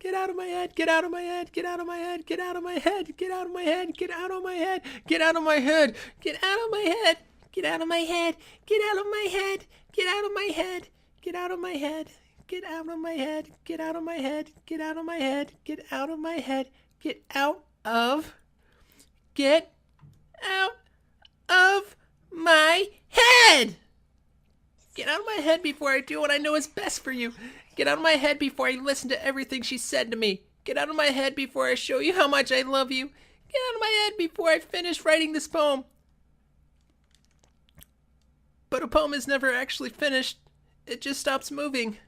Get out of my head, get out of my head, get out of my head, get out of my head, get out of my head, get out of my head, get out of my head, get out of my head, get out of my head, get out of my head, get out of my head, get out of my head, get out of my head, get out of my head, get out of my head, get out of my head, get out of, get out of my head! Get out of my head before I do what I know is best for you. Get out of my head before I listen to everything she said to me. Get out of my head before I show you how much I love you. Get out of my head before I finish writing this poem. But a poem is never actually finished. It just stops moving.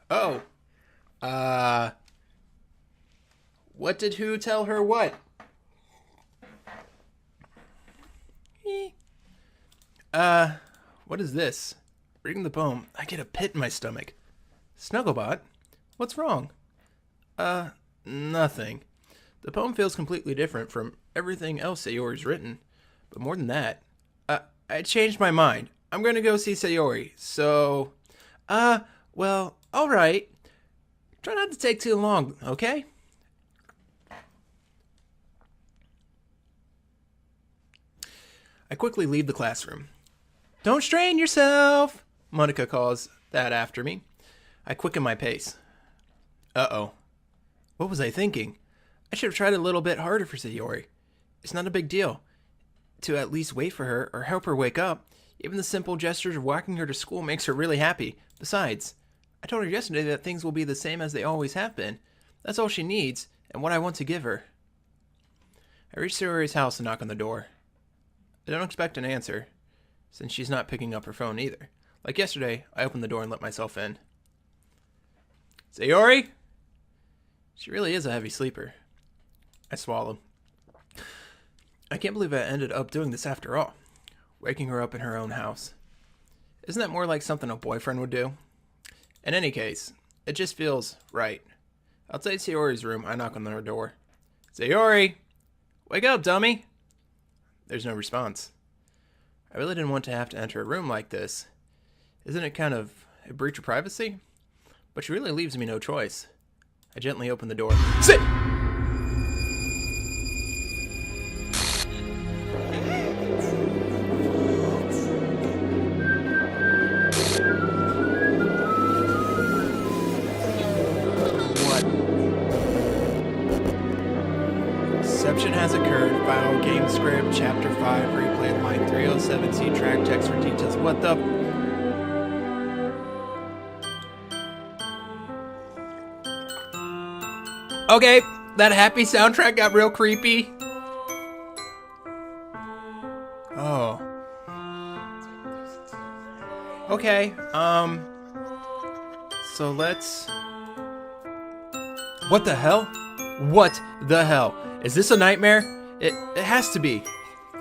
Oh. What did who tell her what? What is this? Reading the poem, I get a pit in my stomach. Snugglebot? What's wrong? Nothing. The poem feels completely different from everything else Sayori's written. But more than that, I changed my mind. I'm gonna go see Sayori, so... well, alright. Try not to take too long, okay? I quickly leave the classroom. Don't strain yourself, Monica calls that after me. I quicken my pace. Uh-oh. What was I thinking? I should have tried a little bit harder for Sayori. It's not a big deal to at least wait for her or help her wake up. Even the simple gestures of walking her to school makes her really happy. Besides, I told her yesterday that things will be the same as they always have been. That's all she needs and what I want to give her. I reach Sayori's house and knock on the door. I don't expect an answer, since she's not picking up her phone either. Like yesterday, I opened the door and let myself in. Sayori? She really is a heavy sleeper. I swallow. I can't believe I ended up doing this after all. Waking her up in her own house. Isn't that more like something a boyfriend would do? In any case, it just feels right. Outside Sayori's room, I knock on her door. Sayori! Wake up, dummy! There's no response. I really didn't want to have to enter a room like this. Isn't it kind of a breach of privacy? But she really leaves me no choice. I gently open the door. Sit! Deception has occurred. Final game script, chapter 5, replay line 307. See track text for details. What the? Okay, that happy soundtrack got real creepy. Oh. Okay, so let's... What the hell? What the hell? Is this a nightmare? It has to be.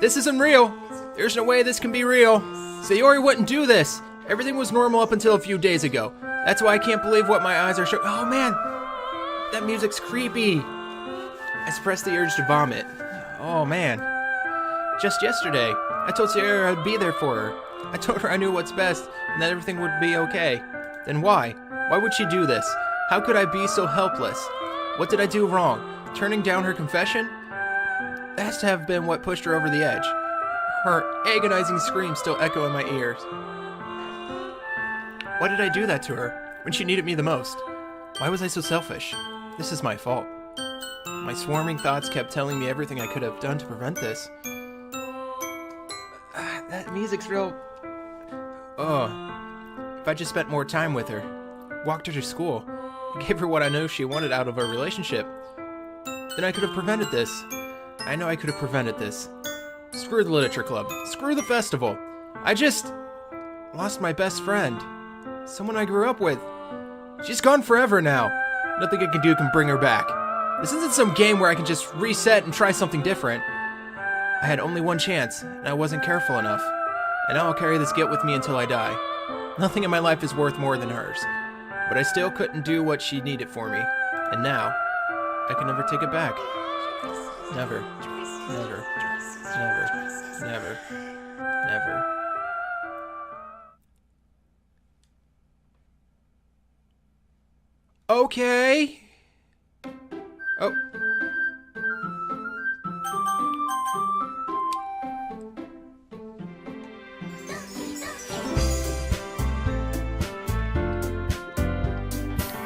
This isn't real. There's no way this can be real. Sayori wouldn't do this. Everything was normal up until a few days ago. That's why I can't believe what my eyes are showing. Oh man, that music's creepy. I suppressed the urge to vomit. Oh man. Just yesterday, I told Sayori I'd be there for her. I told her I knew what's best and that everything would be okay. Then why? Why would she do this? How could I be so helpless? What did I do wrong? Turning down her confession? That has to have been what pushed her over the edge. Her agonizing screams still echo in my ears. Why did I do that to her when she needed me the most? Why was I so selfish? This is my fault. My swarming thoughts kept telling me everything I could have done to prevent this. That music's real... Oh. If I just spent more time with her, walked her to school, gave her what I know she wanted out of our relationship, then I could have prevented this. I know I could have prevented this. Screw the literature club. Screw the festival. I just lost my best friend. Someone I grew up with. She's gone forever now. Nothing I can do can bring her back. This isn't some game where I can just reset and try something different. I had only one chance, and I wasn't careful enough. And now I'll carry this guilt with me until I die. Nothing in my life is worth more than hers. But I still couldn't do what she needed for me. And now, I can never take it back. Never. Never. Never. Never. Never. Okay. Oh.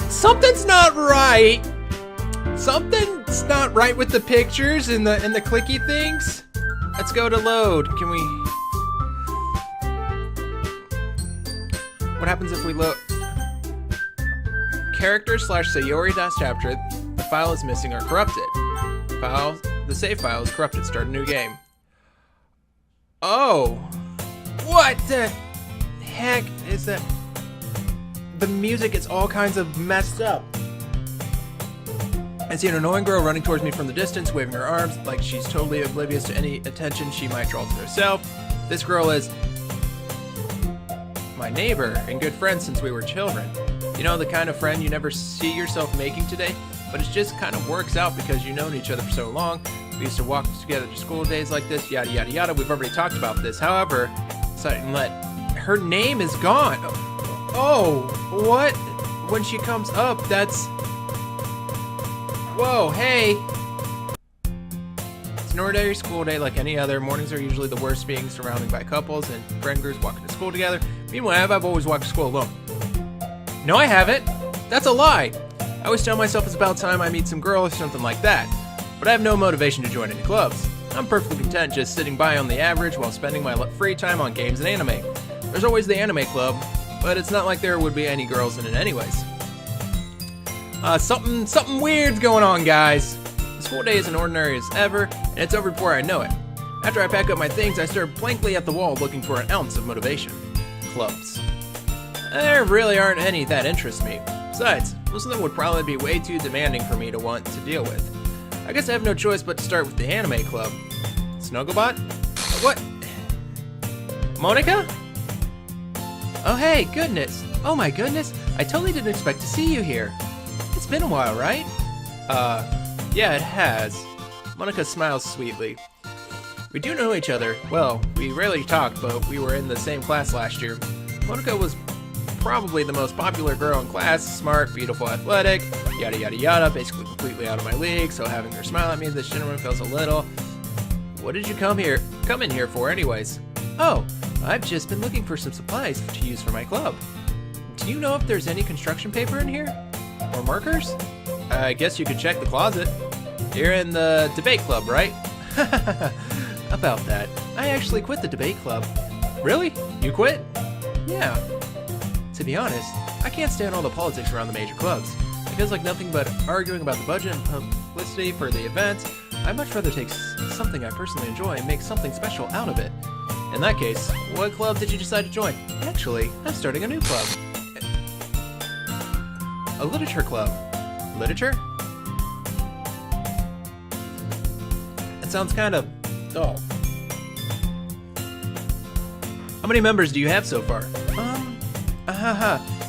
Something's not right. Something's not right with the pictures and the clicky things. Let's go to load. Can we? What happens if we load? Character/Sayori.chapter. The file is missing or corrupted. The save file is corrupted. Start a new game. Oh, what the heck is that? The music is all kinds of messed up. I see an annoying girl running towards me from the distance, waving her arms like she's totally oblivious to any attention she might draw to herself. This girl is my neighbor and good friend since we were children. You know, the kind of friend you never see yourself making today, but it just kind of works out because you've known each other for so long. We used to walk together to school days like this, yada yada yada. We've already talked about this. However, her name is gone. Oh, what? When she comes up, that's... Whoa, hey! It's an ordinary school day like any other. Mornings are usually the worst, being surrounded by couples and friend groups walking to school together. Meanwhile, I've always walked to school alone. No, I haven't. That's a lie. I always tell myself it's about time I meet some girl or something like that. But I have no motivation to join any clubs. I'm perfectly content just sitting by on the average while spending my free time on games and anime. There's always the anime club, but it's not like there would be any girls in it anyways. Something weird's going on, guys. The school day is as ordinary as ever, and it's over before I know it. After I pack up my things, I stare blankly at the wall looking for an ounce of motivation. Clubs. There really aren't any that interest me. Besides, most of them would probably be way too demanding for me to want to deal with. I guess I have no choice but to start with the anime club. Snugglebot? What? Monica? Oh hey, goodness. Oh my goodness, I totally didn't expect to see you here. It's been a while, right? Yeah, it has. Monica smiles sweetly. We do know each other. Well, we rarely talk, but we were in the same class last year. Monica was probably the most popular girl in class, smart, beautiful, athletic, yada yada yada, basically completely out of my league, so having her smile at me this gentleman feels a little... What did you come in here for anyways? Oh, I've just been looking for some supplies to use for my club. Do you know if there's any construction paper in here? Or markers? I guess you could check the closet. You're in the debate club, right? About that, I actually quit the debate club. Really? You quit? Yeah. To be honest, I can't stand all the politics around the major clubs. It feels like nothing but arguing about the budget and publicity for the events. I'd much rather take something I personally enjoy and make something special out of it. In that case, what club did you decide to join? Actually, I'm starting a new club. A literature club. Literature? It sounds kind of dull. How many members do you have so far?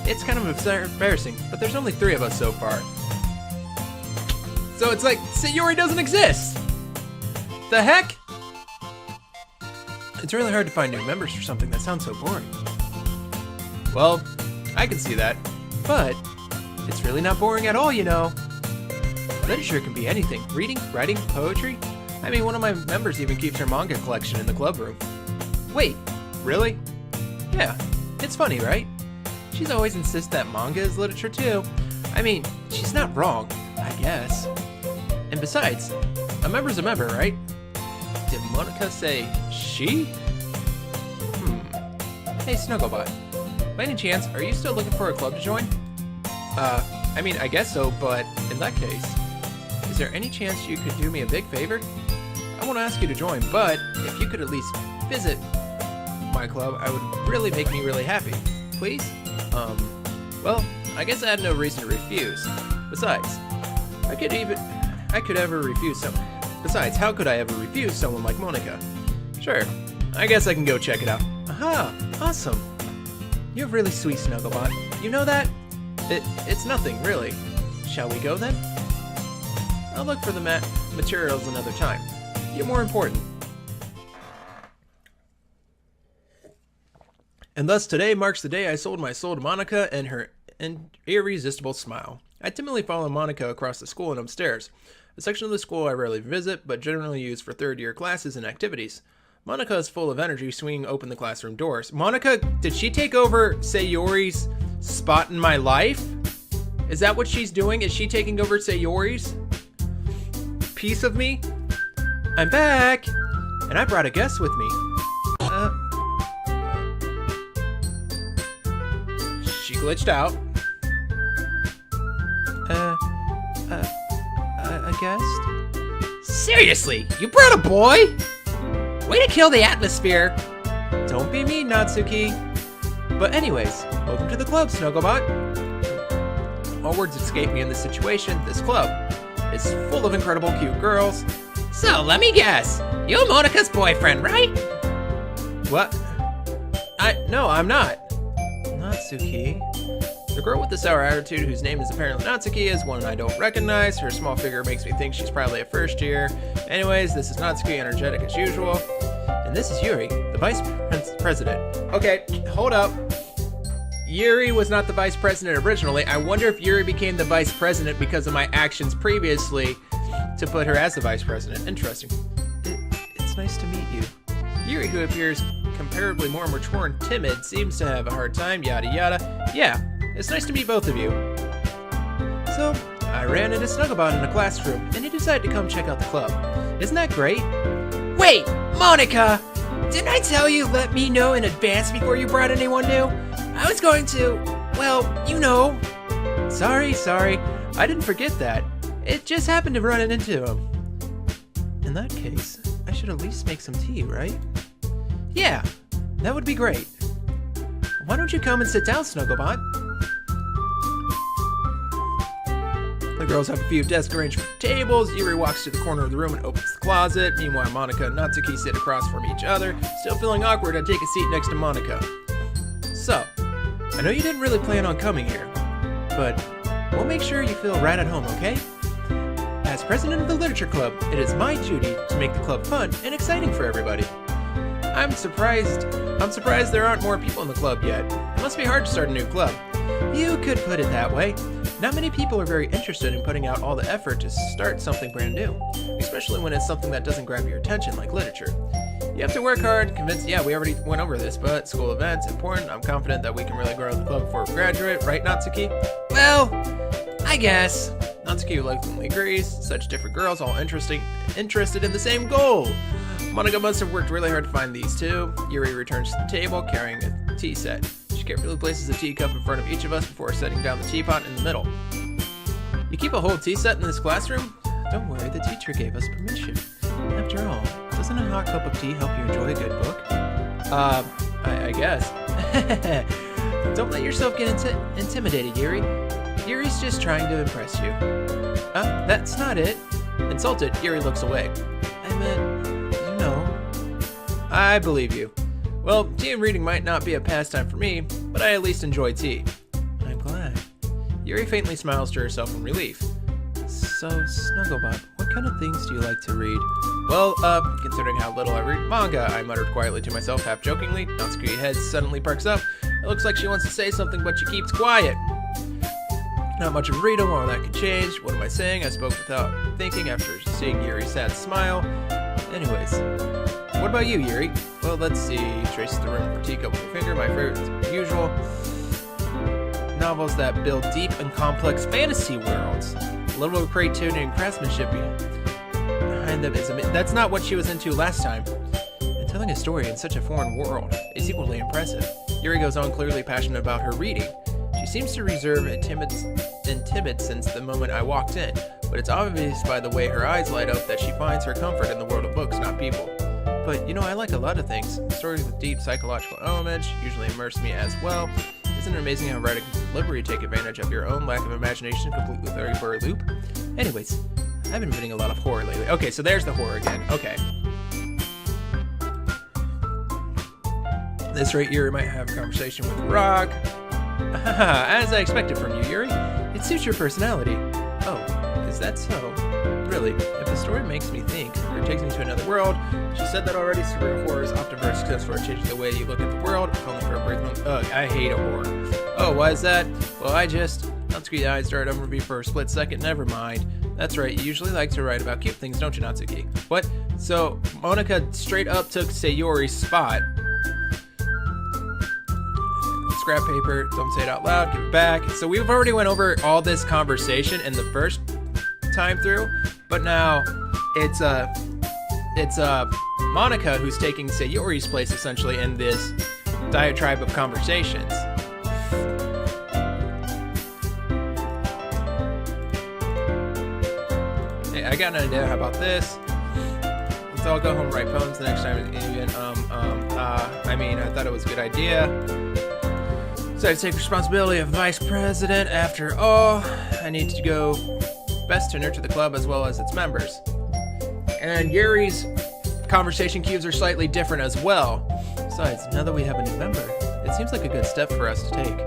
It's kind of embarrassing, but there's only 3 of us so far. So it's like Sayori doesn't exist! The heck? It's really hard to find new members for something that sounds so boring. Well, I can see that, but it's really not boring at all, you know. Literature can be anything. Reading, writing, poetry. I mean, one of my members even keeps her manga collection in the club room. Wait, really? Yeah, it's funny, right? She's always insists that manga is literature too. I mean, she's not wrong, I guess. And besides, a member's a member, right? Did Monica say she? Hey, Snugglebot. By any chance, are you still looking for a club to join? I mean, I guess so, but in that case, is there any chance you could do me a big favor? I won't ask you to join, but if you could at least visit my club, I would really make me really happy. Please? Well, I guess I had no reason to refuse. Besides, how could I ever refuse someone like Monica? Sure, I guess I can go check it out. Aha, awesome. You're really sweet, Snugglebot. You know that? It's nothing, really. Shall we go then? I'll look for the materials another time. You're more important. And thus today marks the day I sold my soul to Monica and her irresistible smile. I timidly follow Monica across the school and upstairs, a section of the school I rarely visit, but generally use for third-year classes and activities. Monica is full of energy, swinging open the classroom doors. Monica, did she take over Sayori's spot in my life? Is that what she's doing? Is she taking over Sayori's piece of me? I'm back, and I brought a guest with me. She glitched out. A guest? Seriously, you brought a boy? Way to kill the atmosphere. Don't be mean, Natsuki. But anyways, welcome to the club, Snugglebot. All words escape me in this situation. This club is full of incredible cute girls. So, let me guess. You're Monica's boyfriend, right? What? No, I'm not. Natsuki. The girl with the sour attitude, whose name is apparently Natsuki, is one I don't recognize. Her small figure makes me think she's probably a first year. Anyways, this is Natsuki, energetic as usual. And this is Yuri, the vice president. Okay, hold up. Yuri was not the vice president originally. I wonder if Yuri became the vice president because of my actions previously to put her as the vice president. Interesting. It's nice to meet you. Yuri, who appears comparably more mature and timid, seems to have a hard time, yada yada. Yeah. It's nice to meet both of you. So, I ran into Snugglebot in a classroom, and he decided to come check out the club. Isn't that great? Wait, Monica! Didn't I tell you let me know in advance before you brought anyone new? I was going to, well, you know. Sorry. I didn't forget that. It just happened to run into him. In that case, I should at least make some tea, right? Yeah, that would be great. Why don't you come and sit down, Snugglebot? The girls have a few desks arranged for tables. Yuri walks to the corner of the room and opens the closet. Meanwhile, Monica and Natsuki sit across from each other. Still feeling awkward, I take a seat next to Monica. So, I know you didn't really plan on coming here, but we'll make sure you feel right at home, okay? As president of the Literature Club, it is my duty to make the club fun and exciting for everybody. I'm surprised there aren't more people in the club yet. It must be hard to start a new club. You could put it that way. Not many people are very interested in putting out all the effort to start something brand new, especially when it's something that doesn't grab your attention like literature. You have to work hard, convince, yeah, we already went over this, but school events, important. I'm confident that we can really grow the club before we graduate, right, Natsuki? Well, I guess. Natsuki reluctantly agrees. Such different girls, all interested in the same goal. Monica must have worked really hard to find these two. Yuri returns to the table, carrying a tea set. She carefully places a teacup in front of each of us before setting down the teapot in the middle. You keep a whole tea set in this classroom? Don't worry, the teacher gave us permission. After all, doesn't a hot cup of tea help you enjoy a good book? I guess. Don't let yourself get intimidated, Yuri. Yuri's just trying to impress you. That's not it. Insulted, Yuri looks away. I meant, you know. I believe you. Well, tea and reading might not be a pastime for me, but I at least enjoy tea. I'm glad. Yuri faintly smiles to herself in relief. So, Snugglebot, what kind of things do you like to read? Well, considering how little I read manga, I muttered quietly to myself, half jokingly. Natsuki's head suddenly perks up. It looks like she wants to say something, but she keeps quiet. Not much of a reader, all that could change. What am I saying? I spoke without thinking after seeing Yuri's sad smile. Anyways, what about you, Yuri? Well, let's see. Traces the room for teacup with her finger. My favorite, as usual. Novels that build deep and complex fantasy worlds. A little of creativity and craftsmanship behind them is that's not what she was into last time. And telling a story in such a foreign world is equally impressive. Yuri goes on, clearly passionate about her reading. She seems to reserve and timid since the moment I walked in, but it's obvious by the way her eyes light up that she finds her comfort in the world of books, not people. But, you know, I like a lot of things. Stories with deep psychological elements usually immerse me as well. Isn't it amazing how writing can deliberately take advantage of your own lack of imagination, completely throw you for a loop? Anyways, I've been reading a lot of horror lately. Okay, so there's the horror again. Okay. At this rate, Yuri might have a conversation with Rock. As I expected from you, Yuri. It suits your personality. Oh, is that so? Really, if the story makes me think, or takes me to another world, she said that already, super horror is often very successful at changing the way you look at the world, if only for a brief moment. Ugh, I hate a horror. Oh, why is that? Well, Natsuki's eyes darted over me for a split second. Never mind. That's right, you usually like to write about cute things, don't you, Natsuki? What? So, Monica straight up took Sayori's spot. Scrap paper, don't say it out loud, give it back. So we've already went over all this conversation in the first time through, but now it's Monica who's taking Sayori's place essentially in this diatribe of conversations. Hey, I got an idea. How about this? Let's all go home and write poems the next time. I thought it was a good idea. So I take responsibility of vice president. After all, I need to go best to nurture the club as well as its members. And Yuri's conversation cues are slightly different as well. Besides, now that we have a new member, it seems like a good step for us to take.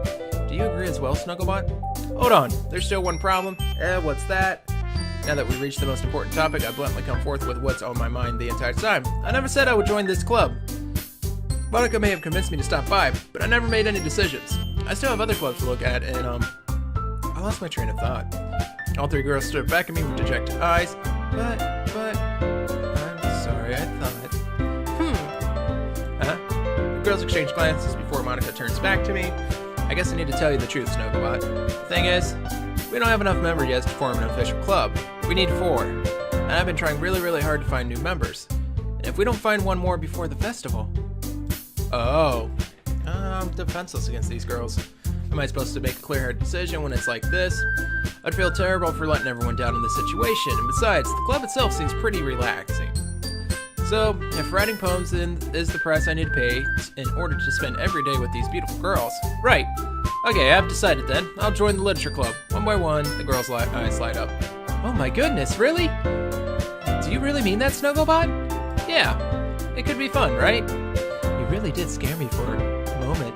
Do you agree as well, Snugglebot? Hold on, there's still one problem. What's that? Now that we've reached the most important topic, I bluntly come forth with what's on my mind the entire time. I never said I would join this club. Monica may have convinced me to stop by, but I never made any decisions. I still have other clubs to look at, and I lost my train of thought. All three girls stood back at me with dejected eyes. But, I'm sorry, I thought. The girls exchanged glances before Monica turns back to me. I guess I need to tell you the truth, Snugglebot. The thing is, we don't have enough members yet to form an official club. We need 4. And I've been trying really, really hard to find new members. And if we don't find one more before the festival... Oh. I'm defenseless against these girls. Am I supposed to make a clear-headed decision when it's like this? I'd feel terrible for letting everyone down in this situation, and besides, the club itself seems pretty relaxing. So, if writing poems is the price I need to pay in order to spend every day with these beautiful girls... Right. Okay, I've decided then. I'll join the literature club. One by one, the girls' eyes light up. Oh my goodness, really? Do you really mean that, Snugglebot? Yeah. It could be fun, right? You really did scare me for a moment.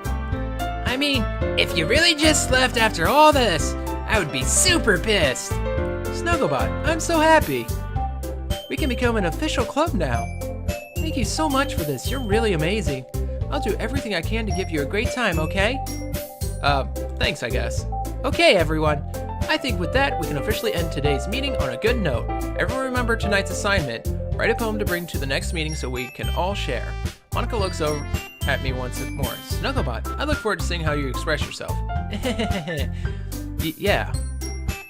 I mean, if you really just left after all this, I would be super pissed. Snugglebot, I'm so happy. We can become an official club now. Thank you so much for this. You're really amazing. I'll do everything I can to give you a great time, okay? Thanks, I guess. Okay, everyone. I think with that, we can officially end today's meeting on a good note. Everyone remember tonight's assignment. Write a poem to bring to the next meeting so we can all share. Monica looks over at me once more. Snugglebot, I look forward to seeing how you express yourself. Yeah.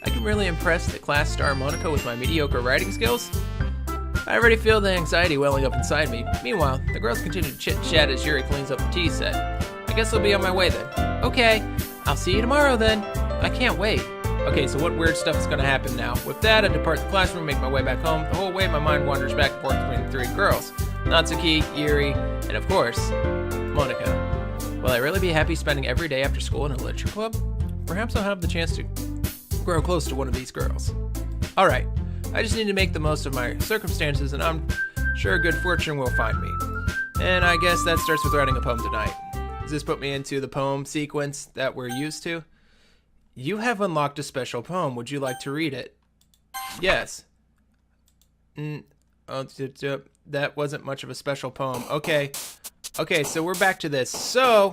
I can really impress the class star Monica with my mediocre writing skills. I already feel the anxiety welling up inside me. Meanwhile, the girls continue to chit-chat as Yuri cleans up the tea set. I guess I'll be on my way then. Okay, I'll see you tomorrow then. I can't wait. Okay, so what weird stuff is going to happen now? With that, I depart the classroom, make my way back home. The whole way, my mind wanders back and forth between the 3 girls. Natsuki, Yuri, and of course, Monica. Will I really be happy spending every day after school in a literature club? Perhaps I'll have the chance to grow close to one of these girls. Alright, I just need to make the most of my circumstances, and I'm sure good fortune will find me. And I guess that starts with writing a poem tonight. Does this put me into the poem sequence that we're used to? You have unlocked a special poem. Would you like to read it? Yes. That wasn't much of a special poem. Okay. Okay, so we're back to this. So,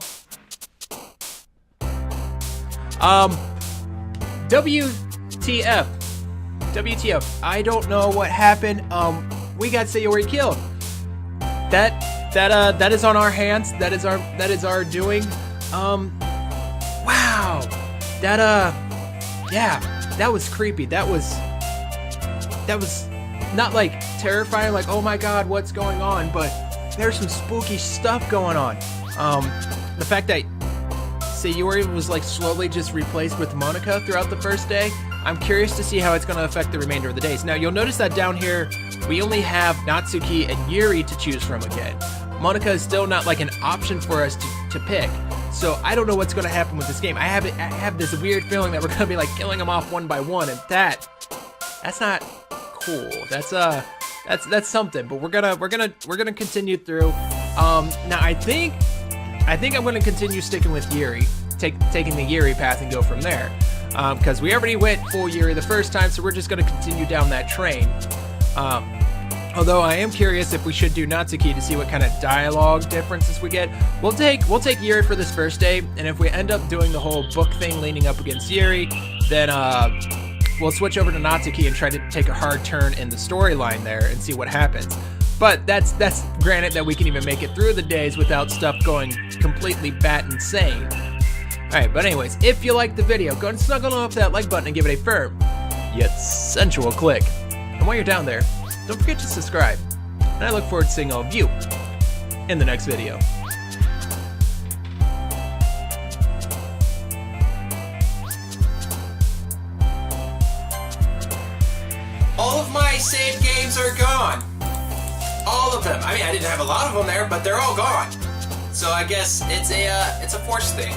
WTF. WTF. I don't know what happened. We got Sayori killed. That is on our hands. That is our doing. Wow. Yeah, that was creepy. That was not like terrifying, like, oh my god, what's going on, but there's some spooky stuff going on. The fact that Sayori was like slowly just replaced with Monica throughout the first day, I'm curious to see how it's going to affect the remainder of the days. Now, you'll notice that down here, we only have Natsuki and Yuri to choose from again. Monica is still not like an option for us to pick. So I don't know what's going to happen with this game. I have this weird feeling that we're going to be like killing them off one by one, and that's not cool. That's something. But we're gonna continue through. Now I think I'm going to continue sticking with Yuri, taking the Yuri path and go from there. Because we already went full Yuri the first time, so we're just going to continue down that train. Although I am curious if we should do Natsuki to see what kind of dialogue differences we get. We'll take Yuri for this first day, and if we end up doing the whole book thing leaning up against Yuri, then we'll switch over to Natsuki and try to take a hard turn in the storyline there and see what happens. But that's granted that we can even make it through the days without stuff going completely bat insane. Alright, but anyways, if you liked the video, go and snuggle off that like button and give it a firm, yet sensual click. And while you're down there, don't forget to subscribe. And I look forward to seeing all of you in the next video. All of my saved games are gone. All of them. I mean, I didn't have a lot of them there, but they're all gone. So I guess it's a force thing.